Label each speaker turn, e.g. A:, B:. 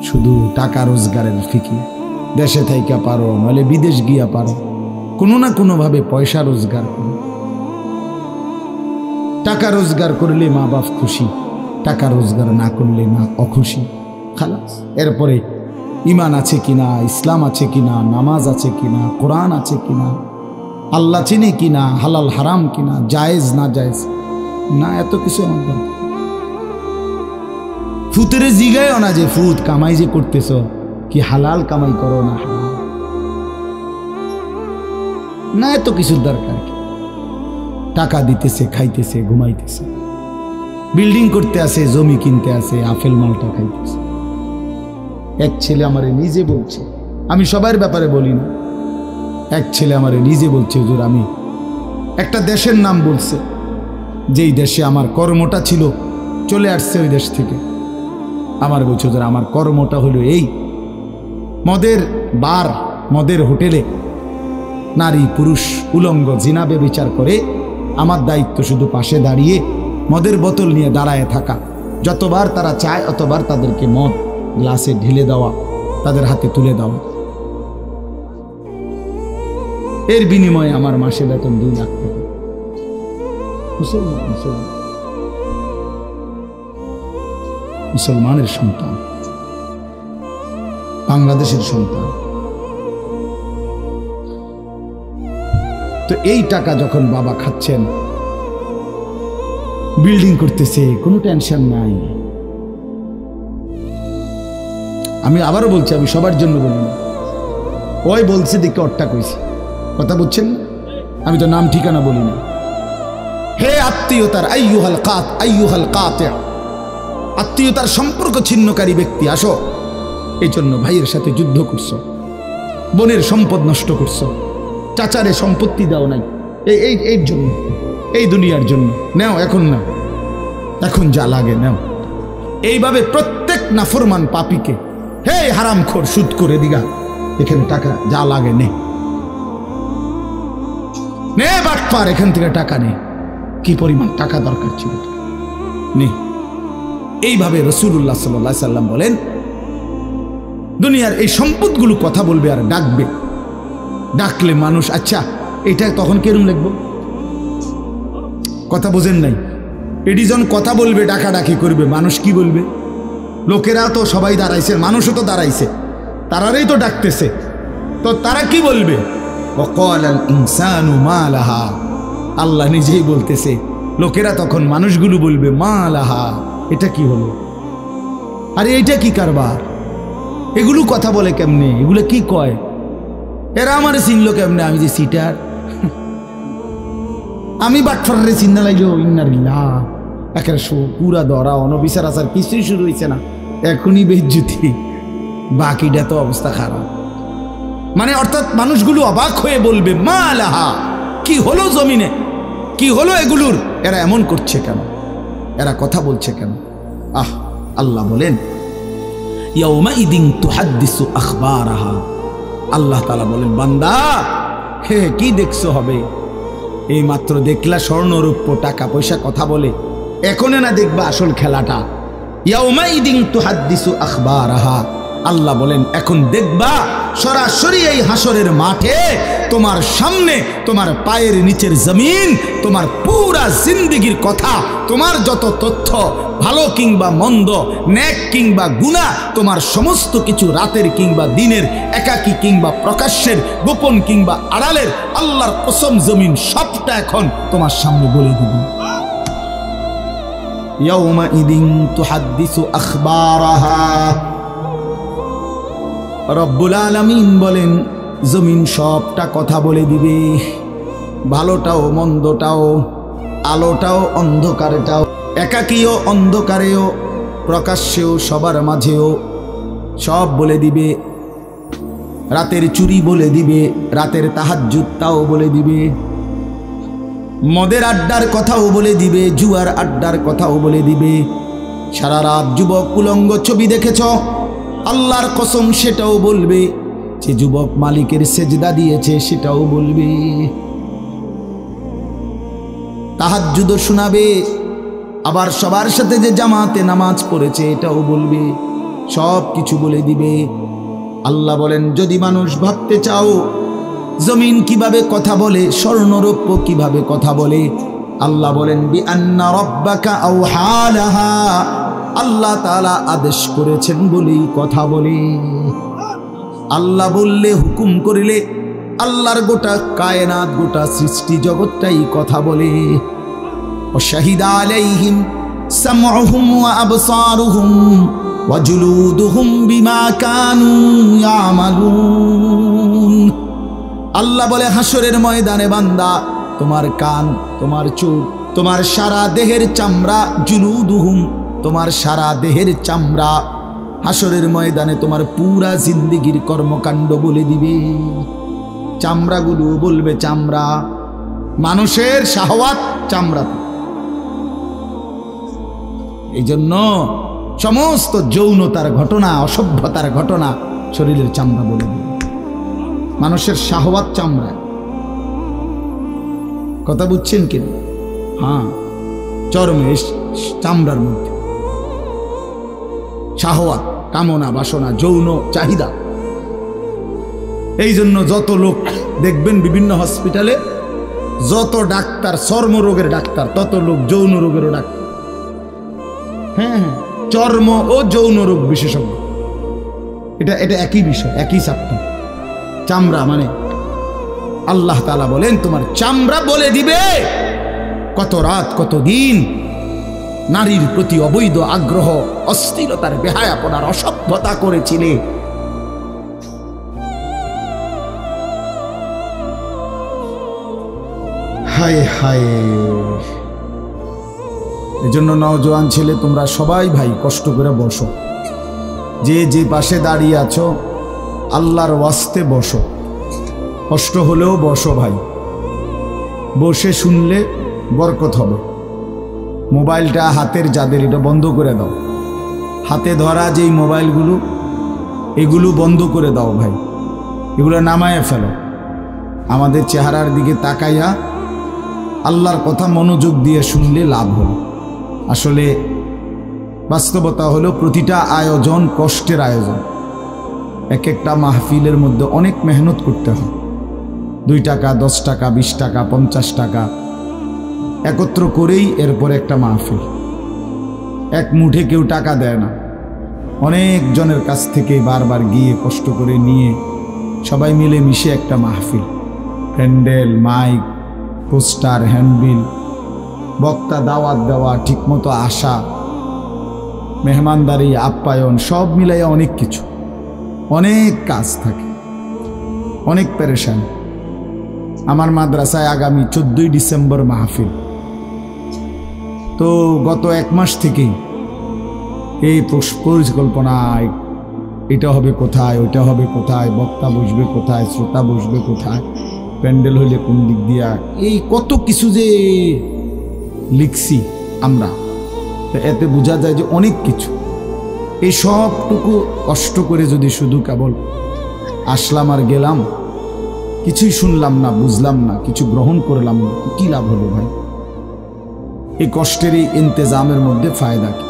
A: শুধু টাকা রোজগারের ফিকির। দেশে থাইকা পারো, নইলে বিদেশ গিয়া পারো, কোনো না কোনোভাবে পয়সা রোজগার করো। টাকা রোজগার করলে মা বাপ খুশি, টাকা রোজগার না করলে মা অখুশি। খালাস। এরপরে ইমান আছে কিনা, ইসলাম আছে কিনা, নামাজ আছে কিনা, কোরআন আছে কিনা, আল্লাহ চিনে কিনা, হালাল হারাম কিনা, জায়েজ না জায়েজ না, এত কিছু আমার দরকার। ফুতের জিগায়ও না যে ফুত কামাই যে করতেছ কি হালাল কামাই করো না না, এত কিছুর দরকার কি? টাকা দিতেছে, খাইতেছে, ঘুমাইতেছে, বিল্ডিং করতে আসে, জমি কিনতে আসে, আপেল মালটা খাইতেছে। এক ছেলে আমারে নিজে বলছে, আমি সবার ব্যাপারে বলি না, এক ছেলে আমারে নিজে বলছে, হুজুর আমি একটা দেশের নাম বলছে, যেই দেশে আমার কর্মটা ছিল, চলে আসছে ওই দেশ থেকে। আমার বলছে, হুজুর আমার কর্মটা হলো এই, মদের বার, মদের হোটেলে নারী পুরুষ উলঙ্গ জিনাবে বিচার করে, আমার দায়িত্ব শুধু পাশে দাঁড়িয়ে মদের বোতল নিয়ে দাঁড়ায় থাকা, যতবার তারা চায় অতবার তাদেরকে মদ গ্লাসে ঢেলে দেওয়া, তাদের হাতে তুলে দেওয়া। এর বিনিময়ে আমার মাসে বেতন 2 লাখ টাকা। মুসলমানের সন্তান, বাংলাদেশের সন্তান। তো এই টাকা যখন বাবা খাচ্ছেন, বিল্ডিং করতেছে, কোনো টেনশন নাই। আমি আবারও বলছি, আমি সবার জন্য বলি না, ওই বলছে দেখে অট্টা কইছি, কথা বুঝছেন না? আমি তো নাম ঠিকানা বলি না। হে আত্মীয়তার আইয়ুহাল কাত, আত্মীয়তার সম্পর্ক ছিন্নকারী ব্যক্তি, আসো। এই জন্য ভাইয়ের সাথে যুদ্ধ করছো, বোনের সম্পদ নষ্ট করছো, চাচারে সম্পত্তি দাও নাই, এই জন্য, এই দুনিয়ার জন্য নাও, এখন নাও, এখন যা লাগে নাও। এইভাবে প্রত্যেক নাফরমান পাপীকে, হে হারামখোর সুদ করে দিগা, এখানে টাকা যা লাগে নে, নে বাটপার, এখান থেকে টাকা নে, কি পরিমাণ টাকা দরকার ছিল নে। এইভাবে রাসূলুল্লাহ সাল্লাল্লাহু আলাইহি সাল্লাম বলেন, দুনিয়ার এই সম্পদগুলো কথা বলবে আর ডাকবে, ডাকলে মানুষ, আচ্ছা এটা তখন কেরম লিখবো? কথা বোঝেন নাই? এটি যখন কথা বলবে, ডাকাডাকি করবে, মানুষ কি বলবে? লোকেরা তো সবাই দাঁড়াইছে, মানুষও তো দাঁড়াইছে, তারারই তো ডাকতেছে, তো তারা কি বলবে? ওয়াকালাল ইনসানু মা লাহা, আল্লাহ নিজেই বলতেছে, লোকেরা তখন মানুষগুলো বলবে মা লাহা, এটা কি হলো? আরে এইটা কি কারবার? এগুলো কথা বলে কেমনে? এগুলো কি কয়? এরা আমার চিনলো কেমনে? আমি যে সিটার, আমি বাটফারে চিন্তা লাগলো, ইন্নারিল্লাহ, একেবারে পুরা ধরা, অনবিচার আচার কিছুই শুরু হয়েছে না, এখনই বেজ্জুতি, বাকিটা তো অবস্থা খারাপ। মানে অর্থাৎ মানুষগুলো অবাক হয়ে বলবে মা লাহা, কি হলো জমিনে, কি হলো এগুলোর, এরা এমন করছে কেন, এরা কথা বলছে কেন? আল্লাহ বলেন, ইয়াউমাইদিন তুহাদ্দিসু আখবারাহা, আল্লাহ তাআলা বলেন, বান্দা হে কি দেখছো হবে? এই মাত্র দেখলা স্বর্ণ রূপ্য টাকা পয়সা কথা বলে, এখনে না দেখবা আসল খেলাটা? ইয়াউমাইদিন তুহাদ্দিসু আখবারাহা, আল্লাহ বলেন এখন দেখবা সরাসরি এই হাসরের মাঠে তোমার সামনে, তোমার পায়ের নিচের জমিন, তোমার পুরা জিন্দেগির কথা, তোমার যত তথ্য, ভালো কিংবা মন্দ, নেক কিংবা গুনাহ, তোমার সমস্ত কিছু, রাতের কিংবা দিনের, একাকী কিংবা প্রকাশ্যের, গোপন কিংবা আড়ালের, আল্লাহর কসম জমিন সবটা এখন তোমার সামনে বলে দিবে। ইয়াউমাইদিন তুহাদ্দিসু আখবারাহা, রব্বুল আলামিন বলেন জমিন সবটা কথা বলে দিবে, ভালোটাও মন্দটাও, আলোটাও অন্ধকারটাও, একাকীও অন্ধকারেও, প্রকাশ্যেও সবার মাঝেও সব বলে দিবে। রাতের চুরি বলে দিবে, রাতের তাহাজ্জুদটাও বলে দিবে, মদের আড্ডার কথাও বলে দিবে, জুয়ার আড্ডার কথাও বলে দিবে। সারা রাত যুবক উলঙ্গ ছবি দেখেছ, আল্লাহর কসম সেটাও বলবে। যে যুবক মালিকের সেজদা দিয়েছে সেটাও বলবে। তাহাজ্জুদ শোনাবে, আবার সবার সাথে যে জামাতে নামাজ পড়েছে এটাও বলবে। সব কিছু বলে দিবে। আল্লাহ বলেন, যদি মানুষ ভাবতে চাও জমিন কিভাবে কথা বলে, স্বর্ণরৌপ্য কিভাবে কথা বলে, আল্লাহ বলেন বিআন্না রাব্বাকা আওহা লাহা, আল্লাহ তাআলা আদেশ করেছেন বলেই কথা বলে। আল্লাহ বললে, হুকুম করিলে আল্লাহর গোটা কায়নাত, গোটা সৃষ্টি জগৎটাই কথা বলে। ওয়াশাহিদা আলাইহিম সামউহুম ওয়া আবসারুহুম ওয়া জুলুদুহুম বিমা কানু ইয়ামালুন। আল্লাহ বলে, হাসরের ময়দানে বান্দা, তোমার কান, তোমার চোখ, তোমার সারা দেহের চামড়া, জুলুদুহুম, তোমার সারা দেহের চামড়া হাসরের ময়দানে তোমার পুরা জিন্দেগির কর্মকাণ্ড বলে দিবে। চামড়াগুলো বলবে, চামড়া, মানুষের শাহওয়াত চামড়া। এই জন্য সমস্ত যৌনতার ঘটনা, অসভ্যতার ঘটনা শরীরের চামড়া বলে দিবে। মানুষের শাহওয়াত চামড়া। কথা বুঝছেন কিনা? হ্যাঁ, চর্মে, চামড়ার মধ্যে শাহওয়াত, কামনা, বাসনা, যৌন চাহিদা। এই জন্য যত লোক দেখবেন বিভিন্ন হসপিটালে, যত ডাক্তার চর্মরোগের ডাক্তার, তত লোক যৌন রোগেরও ডাক্তার। হ্যাঁ, চর্ম ও যৌন রোগ বিশেষজ্ঞ, এটা একই বিষয়, একই চ্যাপ্টার। চামড়া মানে আল্লাহ তাআলা বলেন, তোমার চামড়া বলে দিবে কত রাত, কত দিন নারীর প্রতি অবৈধ আগ্রহ, অস্থিরতার, বেহায়াপনার, অসভ্যতা করেছিলে। হায় হায়। এজন্য নওজোয়ান ছেলে, তোমরা সবাই ভাই কষ্ট করে বসো, যে যে পাশে দাঁড়িয়ে আছো আল্লাহর ওয়াস্তে বসো, কষ্ট হলেও বসো ভাই, বসে শুনলে বরকত হবে। মোবাইলটা হাতের যাদের, এটা বন্ধ করে দাও। হাতে ধরা যেই মোবাইলগুলো, এগুলো বন্ধ করে দাও ভাই, এগুলো নামায়ে ফেলো। আমাদের চেহারার দিকে তাকাইয়া আল্লাহর কথা মনোযোগ দিয়ে শুনলে লাভ হলো। আসলে বাস্তবতা হলো, প্রতিটা আয়োজন কষ্টের আয়োজন। এক একটা মাহফিলের মধ্যে অনেক মেহনত করতে হয়। 2 টাকা, 10 টাকা, 20 টাকা, 50 টাকা একত্র করেই এরপর একটা মাহফিল। এক মুঠে কেউ টাকা দেয় না, অনেক জনের কাছ থেকে বারবার গিয়ে কষ্ট করে নিয়ে সবাই মিলে মিশে একটা মাহফিল। প্যান্ডেল, মাইক, পোস্টার, হ্যান্ডবিল, বক্তা, দাওয়াত দেওয়া, ঠিকমতো আসা, মেহমানদারি, আপ্যায়ন, সব মিলাইয়া অনেক কিছু, অনেক কাজ থাকে, অনেক পেরেশান। আমার মাদ্রাসায় আগামী 14ই ডিসেম্বর মাহফিল। তো গত 1 মাস থেকেই এই পরিকল্পনা, এটা হবে কোথায়, ওইটা হবে কোথায়, বক্তা বসবে কোথায়, শ্রোতা বসবে কোথায়, প্যান্ডেল হইলে কোন দিক দিয়া, এই কত কিছু যে লিখছি আমরা। এতে বোঝা যায় যে অনেক কিছু। এই সবটুকু কষ্ট করে যদি শুধু কেবল আসলাম আর গেলাম, কিছুই শুনলাম না, বুঝলাম না, কিছু গ্রহণ করলাম না, কি লাভ হলো ভাই? এই কষ্টের এই ইন্তেজামের মধ্যে ফায়দা কি?